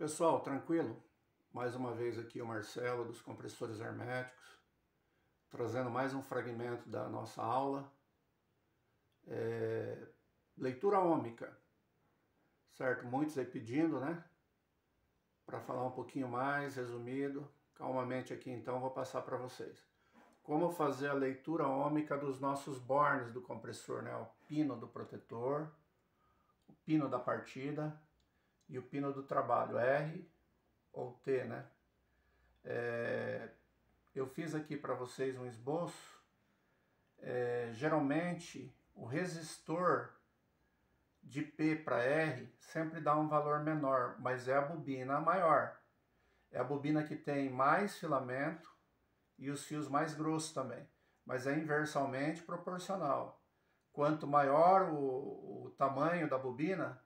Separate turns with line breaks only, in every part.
Pessoal, tranquilo? Mais uma vez aqui o Marcelo dos compressores herméticos, trazendo mais um fragmento da nossa aula. Leitura ômica, certo? Muitos aí pedindo, né? Para falar um pouquinho mais, resumido, calmamente aqui então vou passar para vocês. Como fazer a leitura ômica dos nossos bornes do compressor, né? O pino do protetor, o pino da partida e o pino do trabalho, R ou T, né? Eu fiz aqui para vocês um esboço. Geralmente o resistor de P para R sempre dá um valor menor, mas é a bobina maior. É a bobina que tem mais filamento e os fios mais grossos também, mas é inversamente proporcional. Quanto maior o tamanho da bobina,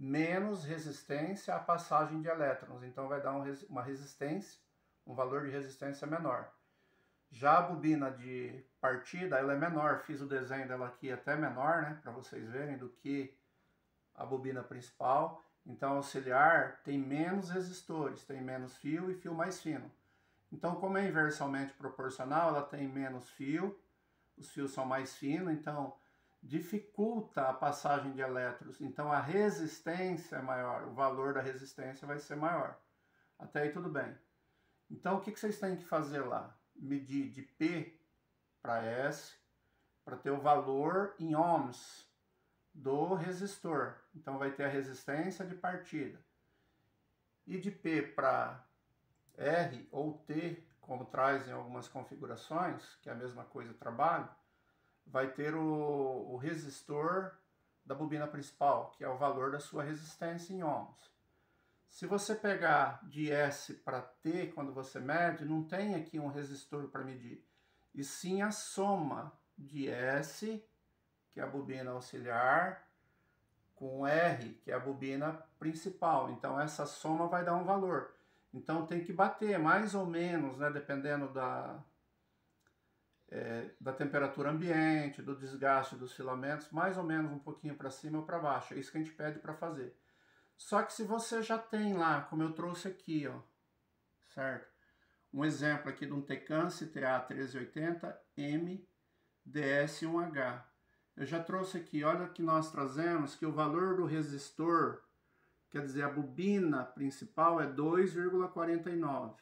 menos resistência à passagem de elétrons, então vai dar uma resistência, um valor de resistência menor. Já a bobina de partida, ela é menor, fiz o desenho dela aqui até menor, né, para vocês verem, do que a bobina principal. Então, a auxiliar tem menos resistores, tem menos fio e fio mais fino. Então, como é inversamente proporcional, ela tem menos fio, os fios são mais finos, então dificulta a passagem de elétrons. Então, a resistência é maior, o valor da resistência vai ser maior. Até aí tudo bem. Então, o que vocês têm que fazer lá? Medir de P para S, para ter o valor em ohms do resistor. Então, vai ter a resistência de partida. E de P para R ou T, como traz em algumas configurações, que é a mesma coisa trabalho, vai ter o resistor da bobina principal, que é o valor da sua resistência em ohms. Se você pegar de S para T, quando você mede, não tem aqui um resistor para medir, e sim a soma de S, que é a bobina auxiliar, com R, que é a bobina principal. Então essa soma vai dar um valor. Então tem que bater mais ou menos, né, dependendo da temperatura ambiente, do desgaste dos filamentos, mais ou menos um pouquinho para cima ou para baixo. É isso que a gente pede para fazer. Só que se você já tem lá, como eu trouxe aqui, ó, certo? Um exemplo aqui de um Tecance TA1380M DS1H. Eu já trouxe aqui, olha que nós trazemos que o valor do resistor, quer dizer, a bobina principal é 2,49.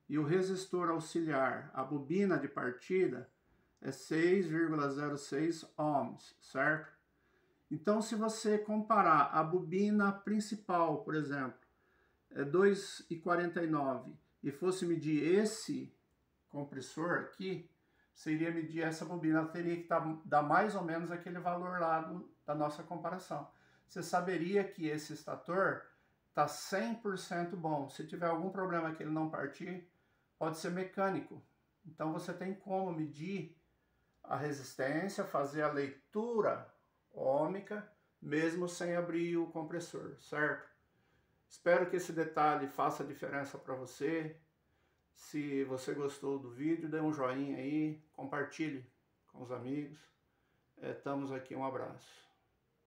E o resistor auxiliar, a bobina de partida, é 6,06 ohms, certo? Então, se você comparar a bobina principal, por exemplo, é 2,49 e fosse medir esse compressor aqui, você iria medir essa bobina, ela teria que dar mais ou menos aquele valor lá da nossa comparação. Você saberia que esse estator está 100% bom. Se tiver algum problema que ele não partir, pode ser mecânico. Então você tem como medir a resistência, fazer a leitura ômica, mesmo sem abrir o compressor, certo? Espero que esse detalhe faça diferença para você. Se você gostou do vídeo, dê um joinha aí, compartilhe com os amigos. Estamos aqui, um abraço.